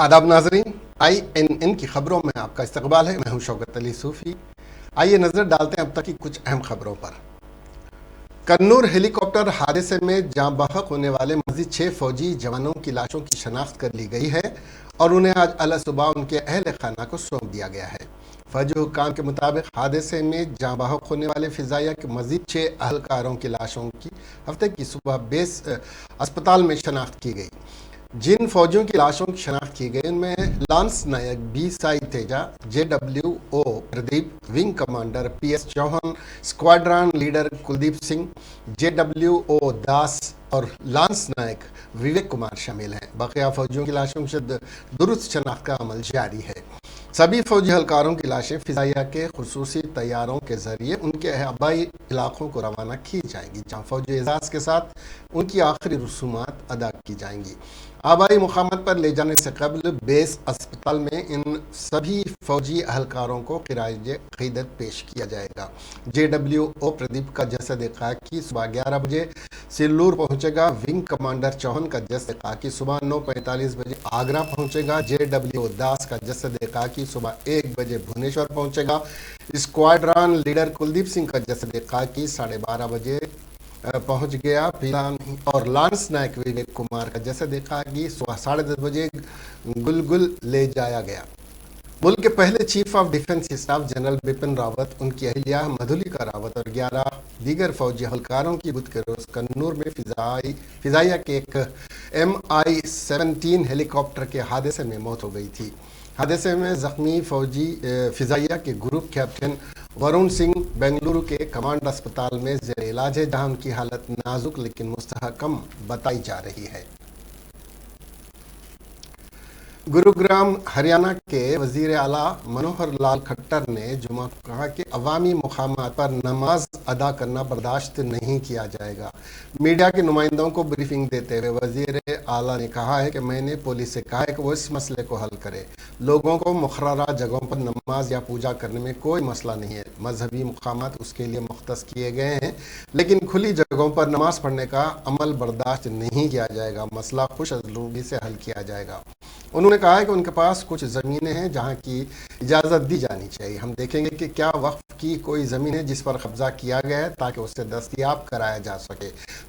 आदाब नाजरीन, INN की खबरों में आपका इस्तकबाल है। मैं हूं शौकत अली सूफी। आइए नजर डालते हैं अब तक की कुछ अहम खबरों पर। कन्नूर हेलीकॉप्टर हादसे में जाँ बहक होने वाले मजीद 6 फौजी जवानों की लाशों की शनाख्त कर ली गई है और उन्हें आज अला सुबह उनके अहल खाना को सौंप दिया गया है। फौजी हुक्काम के मुताबिक हादसे में जाँ बहक होने वाले फिजाइया के मजीद 6 अहलकारों की लाशों की हफ्ते की सुबह बेस अस्पताल में शनाख्त की गई। जिन फौजियों की लाशों की शनाख्त की गई उनमें lance Naik BSI Teja, JWO Pradeep, wing commander PS Chauhan, squadron leader Kuldeep Singh, JWO Das और लांस नायक विवेक कुमार शामिल हैं। बकिया फौजियों की लाशों की दुरुस्त शनाख्त का अमल जारी है। सभी फौजी हलकारों की लाशें फिजाइया के खुसूसी तैयारों के जरिए उनके आबाई इलाकों को रवाना की जाएंगी, जहाँ फौजी एजाज के साथ उनकी आखिरी रसूमात अदा की जाएंगी। आबाई मुकामात पर ले जाने से कबल बेस अस्पताल में इन सभी फौजी अहलकारों को खिराज क़ीदत पेश किया जाएगा। JWO प्रदीप का जसद खाकी सुबह 11 बजे सिल्लूर पहुंचेगा। विंग कमांडर चौहान का जसद खाकी सुबह 9:45 बजे आगरा पहुंचेगा। JWO दास का जसद खाकी सुबह 1 बजे भुवनेश्वर पहुंचेगा। स्क्वाड्रन लीडर कुलदीप सिंह का जसद खाकी 12:30 बजे पहुंच गया और लांस नायक विवेक कुमार का जसद खाकी सुबह 10:30 बजे गुलगुल ले जाया गया। मुल्क के पहले chief of defence staff general Bipin Rawat, उनकी अहलिया मधुलिका रावत और 11 दीगर फौजी अहलकारों की बुध के रोज कन्नूर में फिजाइया के एक MI-17 हेलीकॉप्टर के हादसे में मौत हो गई थी। हादसे में जख्मी फौजी फिजाइया के ग्रुप कैप्टन वरुण सिंह बेंगलुरु के कमांड अस्पताल में ज़ेर इलाज है, जहां उनकी हालत नाजुक लेकिन मुस्तहकम बताई जा रही है। गुरुग्राम हरियाणा के वजीर आला मनोहर लाल खट्टर ने जुमा को कहा कि अवामी मुकामात पर नमाज अदा करना बर्दाश्त नहीं किया जाएगा। मीडिया के नुमाइंदों को ब्रीफिंग देते हुए वजीर आला ने कहा है कि मैंने पुलिस से कहा है कि वो इस मसले को हल करे। लोगों को मुकर्ररा जगहों पर नमाज या पूजा करने में कोई मसला नहीं है। मजहबी मुकामात उसके लिए मुख्तस किए गए हैं, लेकिन खुली जगहों पर नमाज पढ़ने का अमल बर्दाश्त नहीं किया जाएगा। मसला खुश असलूबी से हल किया जाएगा। उन्होंने कहा है कि उनके पास कुछ ज़मीनें हैं जहां की इजाज़त दी जानी चाहिए। हम देखेंगे कि क्या वक्फ की कोई ज़मीन है जिस पर कब्ज़ा किया गया है ताकि उसे दस्तयाब कराया जा सके।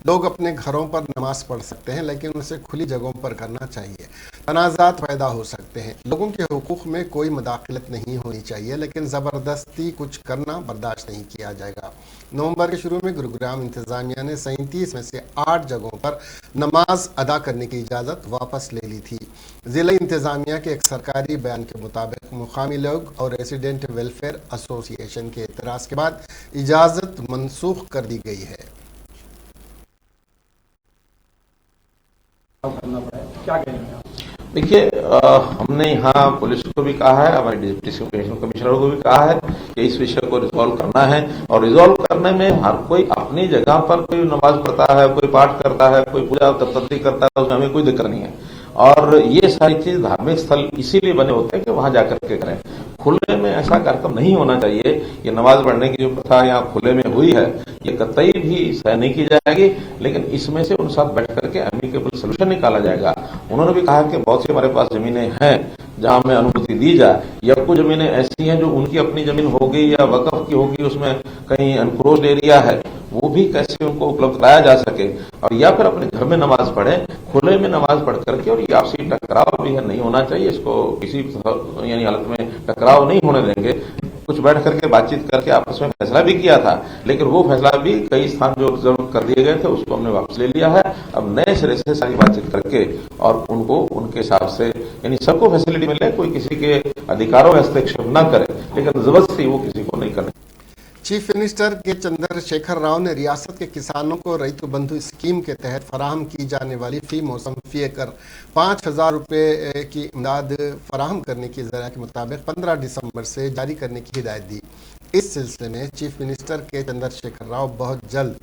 लोग अपने घरों पर नमाज पढ़ सकते हैं, लेकिन उसे खुली जगहों पर करना चाहिए। तनाज़ात पैदा हो सकते हैं। लोगों के हुकूक में कोई मदाखलत नहीं होनी चाहिए, लेकिन ज़बरदस्ती कुछ करना बर्दाश्त नहीं किया जाएगा। नवंबर के शुरू में गुरुग्राम इंतज़ामिया ने 37 में से 8 जगहों पर नमाज अदा करने की इजाज़त वापस ले ली थी। ज़िला इंतज़ामिया के एक सरकारी बयान के मुताबिक मुकामी लोग और रेसिडेंट वेलफेयर एसोसिएशन के एतराज़ के बाद इजाज़त मनसूख कर दी गई है। देखिए, हमने यहाँ पुलिस को भी कहा है, हमारे डिप्टी कमिश्नर को भी कहा है कि इस विषय को रिजॉल्व करना है। और रिजॉल्व करने में हर कोई अपनी जगह पर कोई नमाज पढ़ता है, कोई पाठ करता है, कोई पूजा तत्पति करता है, उसमें हमें कोई दिक्कत नहीं है। और ये सारी चीज धार्मिक स्थल इसीलिए बने होते हैं कि वहां जाकर के करें। खुले में ऐसा कार्यक्रम नहीं होना चाहिए। ये नमाज पढ़ने की जो प्रथा यहाँ खुले में हुई है, ये कतई भी सह नहीं की जाएगी, लेकिन इसमें से उन साथ बैठ करके एमिकेबल सोल्यूशन निकाला जाएगा। उन्होंने भी कहा कि बहुत सी हमारे पास जमीनें हैं जहां हमें अनुमति दी जाए, या कुछ जमीनें ऐसी हैं जो उनकी अपनी जमीन होगी या वक्फ की होगी, उसमें कहीं अनक्रोच्ड एरिया है, वो भी कैसे उनको उपलब्ध कराया जा सके। और या फिर अपने घर में नमाज पढ़े, खुले में नमाज पढ़ करके। और ये आपसी टकराव भी है, नहीं होना चाहिए। इसको किसी यानी हालत में टकराव नहीं होने देंगे। कुछ बैठ करके बातचीत करके आपस में फैसला भी किया था, लेकिन वो फैसला भी कई स्थान जो ऑब्जर्व कर दिए गए थे उसको हमने वापस ले लिया है। अब नए सिरे से सारी बातचीत करके और उनको उनके हिसाब से यानी सबको फैसिलिटी मिले, कोई किसी के अधिकारों में हस्तक्षेप न करे, लेकिन जबरदस्ती वो किसी को नहीं करे। चीफ मिनिस्टर के चंद्रशेखर राव ने रियासत के किसानों को रैतु बंधु स्कीम के तहत फराहम की जाने वाली फी मौसम फी एकड़ 5,000 रुपये की इमदाद फराहम करने की ज़रा के मुताबिक 15 दिसंबर से जारी करने की हिदायत दी। इस सिलसिले में चीफ मिनिस्टर के चंद्रशेखर राव बहुत जल्द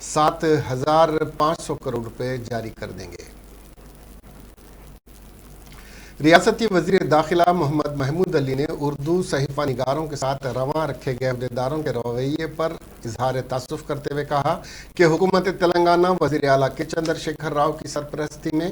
7,500 करोड़ रुपये जारी कर देंगे। रियासती वज़ीर दाखिला मोहम्मद महमूद अली ने उर्दू सहीफ़ा निगारों के साथ रवां रखे गए अहदेदारों के रवैये पर इजहार तासुफ़ करते हुए कहा कि हुकूमत तेलंगाना वज़ीर आला के चंद्रशेखर राव की सरपरस्ती में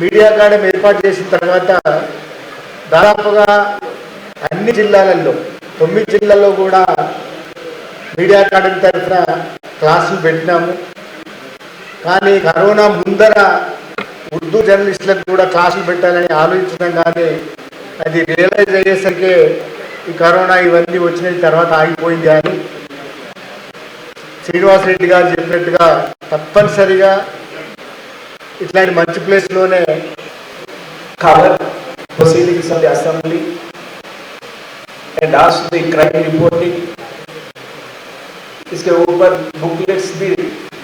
మీడియా అకాడమీ ఏర్పాటు చేసిన తర్వాత దాదాపుగా అన్ని జిల్లాలలో 9 జిల్లాల్లో కూడా మీడియా అకాడమీ తరఫున క్లాసులు పెట్టినాము. కానీ కరోనా ముందర ఉర్దూ జర్నలిస్టులకు కూడా క్లాసులు పెట్టాలని ఆలోచించడం కానీ అది రియలైజ్ అయ్యేసరికి ఈ కరోనా ఇవన్నీ వచ్చిన తర్వాత ఆగిపోయింది. కానీ శ్రీనివాస్ రెడ్డి గారు చెప్పినట్టుగా తప్పనిసరిగా ఇట్లాంటి మంచి ప్లేస్లోనే cover proceedings of the assembly and ask the crime reporting. इसके ऊपर बुकलेट्स भी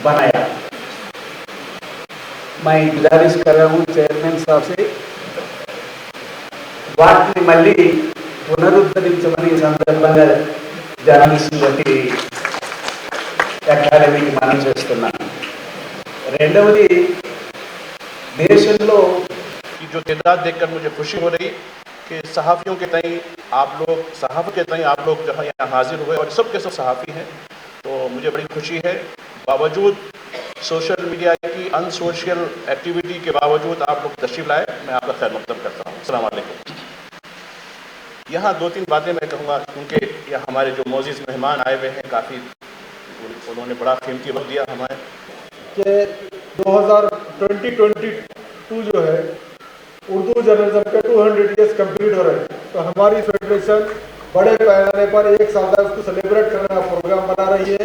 बनाया. मैं गुजारिश कर रहा हूँ चेयरमैन साहब से వాటిని మళ్ళీ పునరుద్ధరించమని సందర్భంగా జర్నలిస్టులకి అకాడమీకి మనం చేస్తున్నాను. రెండవది, దేశంలో की जो तादाद देखकर मुझे खुशी हो रही कि सहाफ़ियों के तई आप लोग, सहाफ़त के तई आप लोग जो है यहाँ हाजिर हुए और सब के सब सहाफ़ी हैं, तो मुझे बड़ी खुशी है. बावजूद सोशल मीडिया की अनसोशल एक्टिविटी के बावजूद आप लोग तशरीफ़ लाए, मैं आपका खैर मकदम करता हूँ. अस्सलाम वालेकुम. यहाँ 2-3 बातें मैं कहूँगा क्योंकि यहाँ हमारे जो मोअज़्ज़िज़ मेहमान आए हुए हैं, काफ़ी उन्होंने बड़ा कीमती वक्त दिया हमारे. कि 2022 जो है उर्दू जर्नलिज्म के 200 ईयर्स कंप्लीट हो रहे हैं, तो हमारी फेडरेशन बड़े पैमाने पर एक साल तक उसको सेलिब्रेट करने का प्रोग्राम बना रही है.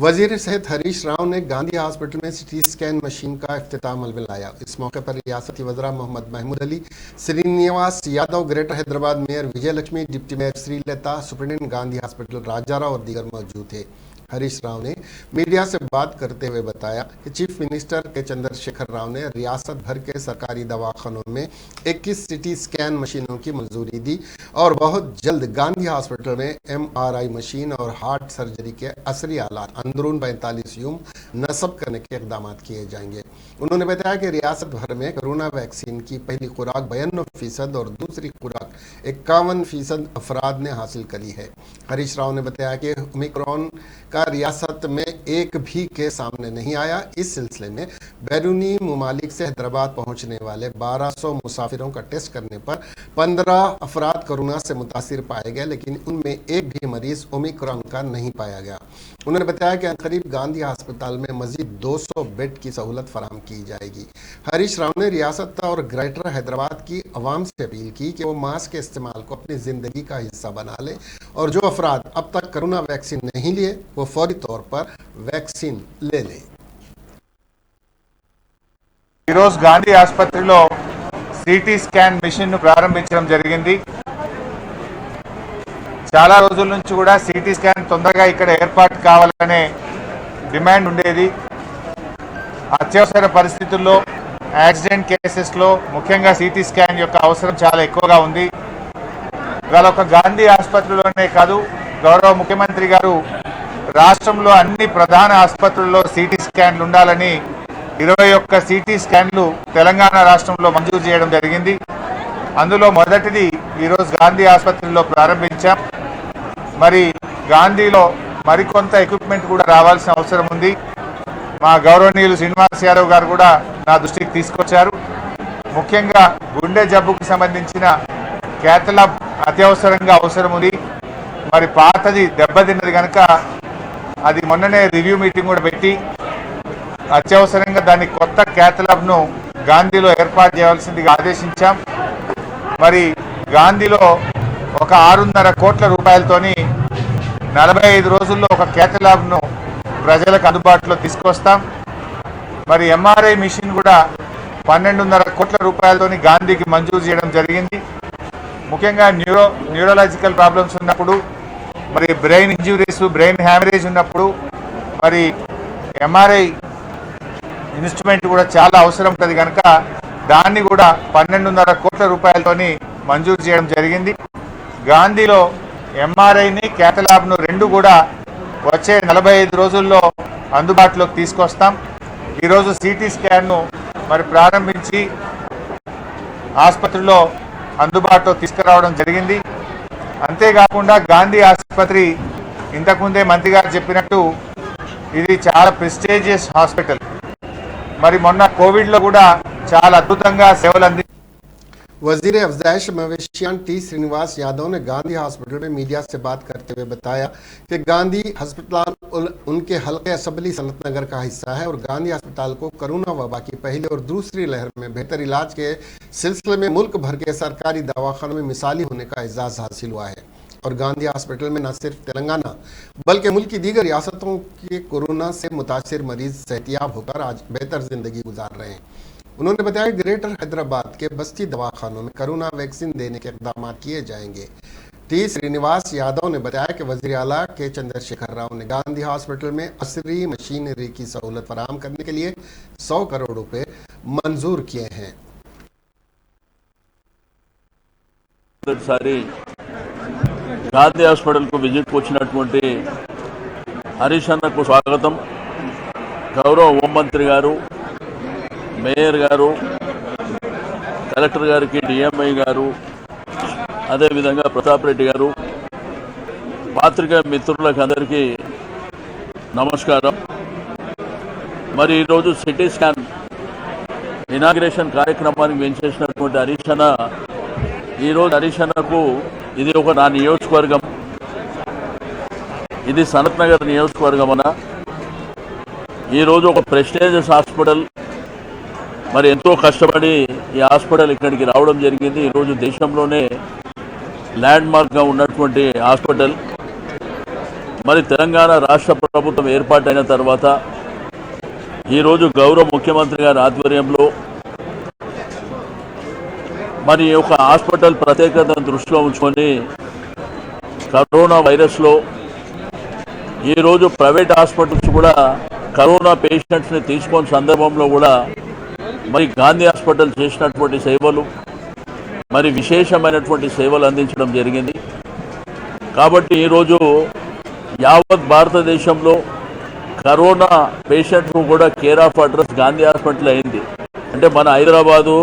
वजीर सेहत हरीश राव ने गांधी हॉस्पिटल में सिटी स्कैन मशीन का इफ्तिताम में लाया. इस मौके पर रियासती वज़रा Mohammed Mahmood Ali, Srinivas Yadav, greater Hyderabad mayor Vijay Lakshmi, deputy mayor Srilatha, superintendent Gandhi hospital Rajarao और दीगर मौजूद थे. हरीश राव ने मीडिया से बात करते हुए बताया कि चीफ मिनिस्टर के चंद्रशेखर राव ने रियासत भर के सरकारी दवाखानों में 21 सिटी स्कैन मशीनों की मंजूरी दी और बहुत जल्द गांधी हॉस्पिटल में MRI मशीन और हार्ट सर्जरी के असरी आलात अंदरून 45 यूम नस्ब करने के इकदाम किए जाएंगे. उन्होंने बताया कि रियासत भर में कोरोना वैक्सीन की पहली खुराक 92% और दूसरी खुराक 51% अफराद ने हासिल करी है। हरीश राव ने बताया कि ओमिक्रॉन का रियासत में एक भी केस सामने नहीं आया। इस सिलसिले में बैरूनी ममालिक से हैदराबाद पहुंचने वाले 1200 मुसाफिरों का टेस्ट करने पर 15 अफराद कोरोना से मुतासिर पाए गए, लेकिन उनमें एक भी मरीज ओमिक्रॉन का नहीं पाया गया। उन्होंने बताया कि करीब गांधी अस्पताल में मजीद 200 बेड की सहूलत फराहम की जाएगी। हरीश राव ने रियासत और ग्रेटर हैदराबाद की आवाम से अपील की कि वो मास्क के इस्तेमाल को अपनी ज़िंदगी का हिस्सा बना ले और जो अफराद अब तक कोरोना वैक्सीन नहीं लिए वो फौरी तौर पर वैक्सीन ले लें। ఈరోజు గాంధీ ఆసుపత్రిలో సిటీ స్కాన్ మిషన్ను ప్రారంభించడం జరిగింది. చాలా రోజుల నుంచి కూడా సిటీ స్కాన్ తొందరగా ఇక్కడ ఏర్పాటు కావాలనే డిమాండ్ ఉండేది. అత్యవసర పరిస్థితుల్లో యాక్సిడెంట్ కేసెస్లో ముఖ్యంగా సిటీ స్కాన్ యొక్క అవసరం చాలా ఎక్కువగా ఉంది. ఇవాళ ఒక గాంధీ ఆసుపత్రిలోనే కాదు, గౌరవ ముఖ్యమంత్రి గారు రాష్ట్రంలో అన్ని ప్రధాన ఆసుపత్రుల్లో సిటీ స్కాన్లు ఉండాలని 21 సిటీ స్కాన్లు తెలంగాణ రాష్ట్రంలో మంజూరు చేయడం జరిగింది. అందులో మొదటిది ఈరోజు గాంధీ ఆసుపత్రిలో ప్రారంభించాం. మరి గాంధీలో మరికొంత ఎక్విప్మెంట్ కూడా రావాల్సిన అవసరం ఉంది. మా గౌరవనీయులు శ్రీనివాస్ యాదవ్ గారు కూడా నా దృష్టికి తీసుకొచ్చారు. ముఖ్యంగా గుండె జబ్బుకు సంబంధించిన క్యాథలాబ్ అత్యవసరంగా అవసరం ఉంది. మరి పాతది దెబ్బతిన్నది కనుక అది మొన్ననే రివ్యూ మీటింగ్ కూడా పెట్టి అత్యవసరంగా దాన్ని కొత్త క్యాథలాబ్ను గాంధీలో ఏర్పాటు చేయాల్సిందిగా ఆదేశించాం. మరి గాంధీలో ఒక 6.5 కోట్ల రూపాయలతోని 45 రోజుల్లో ఒక క్యాథలాబ్ను ప్రజలకు అందుబాటులో తీసుకొస్తాం. మరి ఎంఆర్ఐ మిషన్ కూడా 12.5 కోట్ల రూపాయలతోని గాంధీకి మంజూరు చేయడం జరిగింది. ముఖ్యంగా న్యూరలాజికల్ ప్రాబ్లమ్స్ ఉన్నప్పుడు, మరి బ్రెయిన్ ఇంజ్యూరీస్, బ్రెయిన్ హ్యామరేజ్ ఉన్నప్పుడు మరి ఎంఆర్ఐ ఇన్స్ట్రుమెంట్ కూడా చాలా అవసరం ఉంటుంది కనుక దాన్ని కూడా 12.5 కోట్ల రూపాయలతోని మంజూరు చేయడం జరిగింది. గాంధీలో ఎంఆర్ఐని క్యాథలాబ్ను రెండు కూడా వచ్చే 45 రోజుల్లో అందుబాటులోకి తీసుకొస్తాం. ఈరోజు సిటీ స్కాన్ను మరి ప్రారంభించి ఆసుపత్రిలో అందుబాటులో తీసుకురావడం జరిగింది. అంతేకాకుండా గాంధీ ఆసుపత్రి ఇంతకుముందే మంత్రి గారు చెప్పినట్టు ఇది చాలా ప్రెస్టీజియస్ హాస్పిటల్. మరి మొన్న కోవిడ్లో కూడా చాలా అద్భుతంగా సేవలు అంది. वजीर अफजाइश मवेशियान टी श्रीनिवास यादव ने गांधी हॉस्पिटल में मीडिया से बात करते हुए बताया कि गांधी अस्पताल उनके हल्के असम्बली सनत नगर का हिस्सा है और गांधी अस्पताल को कोरोना वबा की पहली और दूसरी लहर में बेहतर इलाज के सिलसिले में मुल्क भर के सरकारी दवाखानों में मिसाली होने का एजाज़ हासिल हुआ है और गांधी हॉस्पिटल में न सिर्फ तेलंगाना बल्कि मुल्क की दीगर रियासतों के कोरोना से मुतासिर मरीज सेहतियाब होकर आज बेहतर जिंदगी गुजार रहे हैं। उन्होंने बताया ग्रेटर हैदराबाद के बस्ती दवाखानों में कोरोना वैक्सीन देने के इक़दाम किए जाएंगे। टी श्रीनिवास यादव ने बताया कि वज़ीर आला के चंद्रशेखर राव ने गांधी हॉस्पिटल में असरी मशीनरी की सहूलत फराहम करने के लिए 100 करोड़ रुपए मंजूर किए हैं। గాంధీ హాస్పిటల్కు విజిట్కు వచ్చినటువంటి హరీష్ అన్నకు స్వాగతం. గౌరవ హోంమంత్రి గారు, మేయర్ గారు, కలెక్టర్ గారికి, డిఎంఐ గారు, అదేవిధంగా ప్రతాప్ రెడ్డి గారు, పాత్రికేయ మిత్రులకు అందరికీ నమస్కారం. మరి ఈరోజు సిటీ స్కాన్ ఇనాగ్రేషన్ కార్యక్రమానికి వెంచేసినటువంటి హరీష్ అన్న, ఈరోజు హరీష్ అన్నకు ఇది ఒక నా నియోజకవర్గం, ఇది సనత్ నగర్ నియోజకవర్గం అన్న. ఈరోజు ఒక ప్రెస్టీజియస్ హాస్పిటల్, మరి ఎంతో కష్టపడి ఈ హాస్పిటల్ ఇక్కడికి రావడం జరిగింది. ఈరోజు దేశంలోనే ల్యాండ్ మార్క్గా ఉన్నటువంటి హాస్పిటల్. మరి తెలంగాణ రాష్ట్ర ప్రభుత్వం ఏర్పాటైన తర్వాత ఈరోజు గౌరవ ముఖ్యమంత్రి గారి ఆధ్వర్యంలో మరి ఒక హాస్పిటల్ ప్రత్యేకతను దృష్టిలో ఉంచుకొని కరోనా వైరస్లో ఈరోజు ప్రైవేట్ హాస్పిటల్స్ కూడా కరోనా పేషెంట్స్ని తీసుకున్న సందర్భంలో కూడా మరి గాంధీ హాస్పిటల్ చేసినటువంటి సేవలు, మరి విశేషమైనటువంటి సేవలు అందించడం జరిగింది. కాబట్టి ఈరోజు యావత్ భారతదేశంలో కరోనా పేషెంట్స్ కూడా care of address Gandhi hospital అయింది. అంటే మన హైదరాబాదు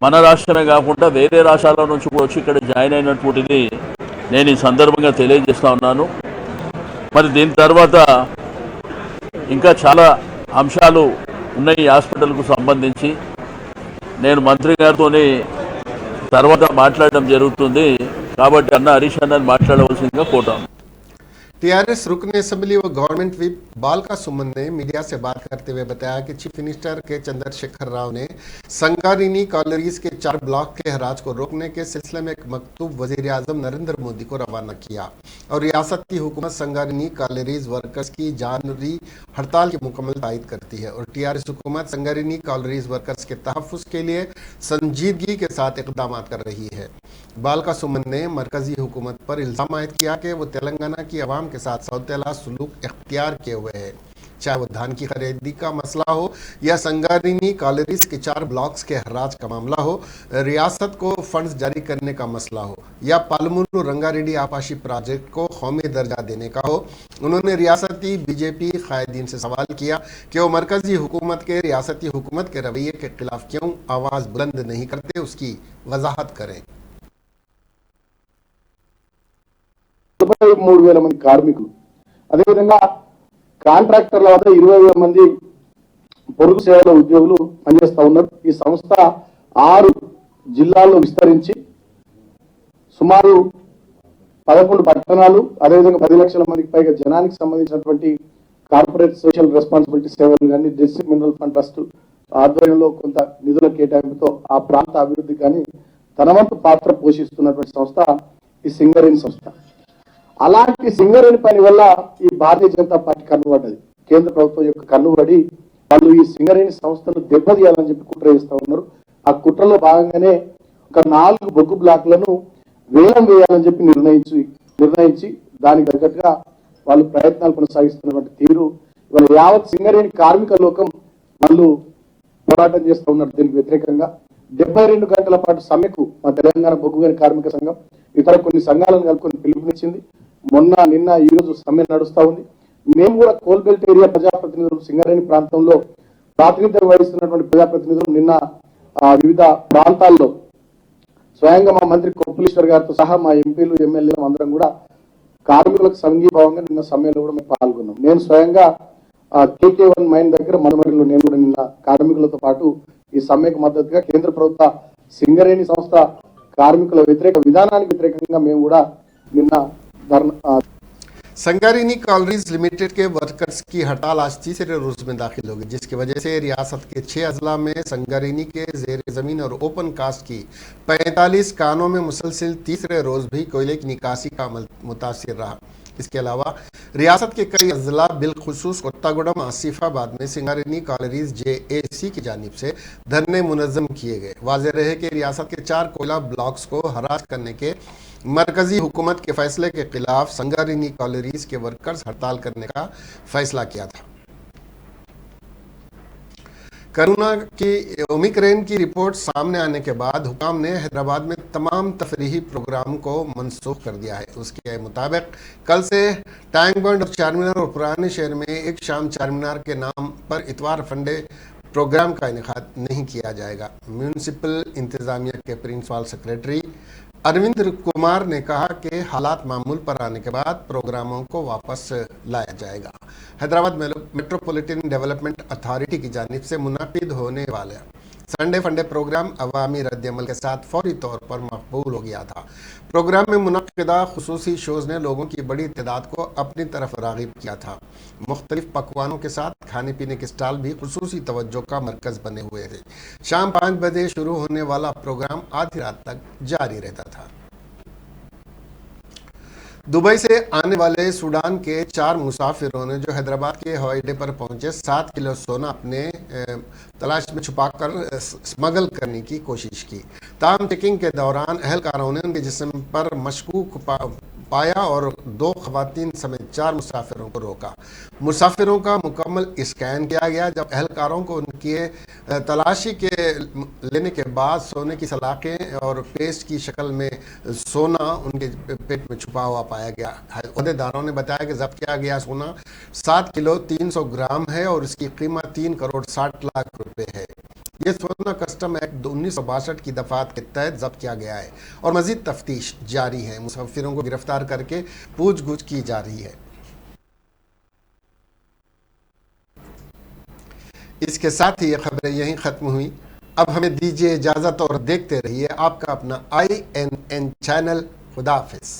మన రాష్ట్రమే కాకుండా వేరే రాష్ట్రాల నుంచి కూడా వచ్చి ఇక్కడ జాయిన్ అయినటువంటిది నేను ఈ సందర్భంగా తెలియజేస్తా ఉన్నాను. మరి దీని తర్వాత ఇంకా చాలా అంశాలు ఉన్నాయి ఈ హాస్పిటల్కు సంబంధించి. నేను మంత్రి గారితో తర్వాత మాట్లాడడం జరుగుతుంది. కాబట్టి హరీష్ అన్నని మాట్లాడవలసిందిగా కోరుతాను. टीआरएस रुकन असेंबली व गवर्नमेंट विप बालका सुमन ने मीडिया से बात करते हुए बताया कि चीफ मिनिस्टर के चंद्रशेखर राव ने संगारेनी कॉलोनीज के 4 ब्लॉक के हराज को रोकने के सिलसिले में एक मकतूब वजीर आजम नरेंद्र मोदी को रवाना किया और रियासत की हुकूमत संगारेनी कॉलोनीज वर्कर्स की जानवी हड़ताल की मुकम्मल तायद करती है और टीआरएस हुकूमत संगारेनी कॉलोनीज वर्कर्स के तहफ़्फ़ुज़ के लिए संजीदगी के साथ इक़दाम कर रही है। बालका सुमन ने मरकजी हुकूमत पर इल्ज़ाम आयद किया कि वो तेलंगाना की आवाम के साथ सौतेला सलूक इख्तियार किए हुए है, चाहे वो धान की खरीदी का मसला हो या संगारेनी कॉलोनीज के 4 ब्लॉक्स के हराज का मामला हो, रियासत को फंड्स जारी करने का मसला हो या पालमूरू रंगारेड्डी आपाशी प्रोजेक्ट को कौमी दर्जा देने का हो। उन्होंने रियासती बीजेपी कायदीन से सवाल किया कि वो मरकजी हुकूमत के रियासती हुकूमत के रवैये के खिलाफ क्यों आवाज़ बुलंद नहीं करते, उसकी वजाहत करें। 43,000 మంది కార్మికులు, అదేవిధంగా కాంట్రాక్టర్ల వద్ద 20,000 మంది పొరుగు సేవల ఉద్యోగులు పనిచేస్తూ ఉన్నారు. ఈ సంస్థ 6 జిల్లాల్లో విస్తరించి సుమారు 11 పట్టణాలు, అదేవిధంగా 10 లక్షల మందికి పైగా జనానికి సంబంధించినటువంటి కార్పొరేట్ సోషల్ రెస్పాన్సిబిలిటీ సేవలు కానీ డిస్ట్రిక్ట్ మినరల్ ఫండ్ ట్రస్ట్ ఆధ్వర్యంలో కొంత నిధుల కేటాయింపుతో ఆ ప్రాంత అభివృద్ధి కానీ తన వంతు పాత్ర పోషిస్తున్నటువంటి సంస్థ ఈ సింగరేణి సంస్థ. అలాంటి సింగరేణి పని వల్ల ఈ భారతీయ జనతా పార్టీ కన్నుబడ్డది. కేంద్ర ప్రభుత్వం యొక్క కన్నుబడి వాళ్ళు ఈ సింగరేణి సంస్థను దెబ్బతీయాలని చెప్పి కుట్ర చేస్తూ ఉన్నారు. ఆ కుట్రలో భాగంగానే ఒక 4 బొగ్గు బ్లాక్లను వేలం వేయాలని చెప్పి నిర్ణయించి దానికి తగ్గట్టుగా వాళ్ళు ప్రయత్నాలు కొనసాగిస్తున్నటువంటి తీరు ఇవాళ యావత్ సింగరేణి కార్మిక లోకం వాళ్ళు పోరాటం చేస్తూ ఉన్నారు. దీనికి వ్యతిరేకంగా 72 గంటల పాటు సమ్మెకు మా తెలంగాణ బొగ్గుగని కార్మిక సంఘం ఇతర కొన్ని సంఘాలను కలుపుకొని పిలుపునిచ్చింది. మొన్న నిన్న ఈ రోజు సమ్మె నడుస్తూ ఉంది. మేము కూడా కోల్బెల్ట్ ఏరియా ప్రజాప్రతినిధులు సింగరేణి ప్రాంతంలో ప్రాతినిధ్యం వహిస్తున్నటువంటి ప్రజాప్రతినిధులు నిన్న వివిధ ప్రాంతాల్లో స్వయంగా మా మంత్రి కొప్పులీశ్వర్ గారితో సహా మా ఎంపీలు ఎమ్మెల్యేలు అందరం కూడా కార్మికులకు సంఘీభావంగా నిన్న సమ్మెలో కూడా మేము పాల్గొన్నాం. నేను స్వయంగా KK1 మైన్ దగ్గర మనమరిలో నేను కూడా నిన్న కార్మికులతో పాటు ఈ సమ్మెకు మద్దతుగా కేంద్ర ప్రభుత్వ సింగరేణి సంస్థ కార్మికుల వ్యతిరేక విధానానికి వ్యతిరేకంగా మేము కూడా నిన్న संगारेनी कॉलोनीज लिमिटेड के वर्कर्स की हड़ताल आज तीसरे रोज में दाखिल होगी, जिसकी वजह से रियासत के 6 अजला में संगारेनी के जेर जमीन और ओपन कास्ट की 45 कानों में मुसलसिल तीसरे रोज भी कोयले की निकासी का अमल मुतासिर रहा। इसके अलावा रियासत के कई अजला बिलखुसूस कोत्तागुडम आसिफाबाद में सिंगारेनी कॉलोनीज JAC की जानिब से धरने मुनज़्ज़म किए गए। वाज़ेह रहे कि रियासत के 4 कोयला ब्लॉक्स को हराज करने के मरकजी हुकूमत के फैसले के खिलाफ संगारेनी कॉलोनीज के वर्कर्स हड़ताल करने का फैसला किया था। कोरोना की ओमिक्रॉन की रिपोर्ट सामने आने के बाद हुकाम ने हैदराबाद में तमाम तफरीही प्रोग्राम को मनसूख कर दिया है। उसके मुताबिक कल से टैंक बंड और चारमीनार और पुराने शहर में एक शाम चारमीनार के नाम पर इतवार फंडे प्रोग्राम का इनेकाद नहीं किया जाएगा। म्यूनसिपल इंतजामिया के प्रिंसिपल सेक्रेटरी अरविंद कुमार ने कहा कि हालात मामूल पर आने के बाद प्रोग्रामों को वापस लाया जाएगा। हैदराबाद मेट्रोपॉलिटन डेवलपमेंट अथॉरिटी की जानिब से मुनाकिद होने वाले संडे फंडे प्रोग्राम अवामी रद्द-ए-अमल के साथ फौरी तौर पर मकबूल हो गया था। प्रोग्राम में मुनक्किदा खुसूसी शोज़ ने लोगों की बड़ी तादाद को अपनी तरफ राग़िब किया था। मुख्तलिफ पकवानों के साथ खाने पीने के स्टॉल भी खुसूसी तवज्जो का मरकज़ बने हुए थे। शाम 5 बजे शुरू होने वाला प्रोग्राम आधी रात तक जारी रहता था। दुबई से आने वाले सूडान के 4 मुसाफिरों ने जो हैदराबाद के हवाई अड्डे पर पहुंचे 7 किलो सोना अपने तलाश में छुपाकर स्मगल करने की कोशिश की। ताम चेकिंग के दौरान अहलकारों ने उनके जिस्म पर मशकूक पाया और 2 खवातीन समेत 4 मुसाफिरों को रोका। मुसाफिरों का मुकम्मल स्कैन किया गया। जब एहलकारों को उनकी तलाशी के लेने के बाद सोने की सलाखें और पेस्ट की शक्ल में सोना उनके पेट में छुपा हुआ पाया गया। अहदेदारों ने बताया कि जब्त किया गया सोना 7 किलो 300 ग्राम है और इसकी कीमत 3 करोड़ 60 लाख रुपए है। ये सोना कस्टम एक्ट 1962 की दफात के तहत जब्त किया गया है और मजीद तफ्तीश जारी है। मुसाफिरों को गिरफ्तार करके पूछगछ की जा रही है। इसके साथ ही ये खबरें यहीं खत्म हुई। अब हमें दीजिए इजाजत और देखते रहिए आपका अपना INN चैनल। खुदा हाफिज।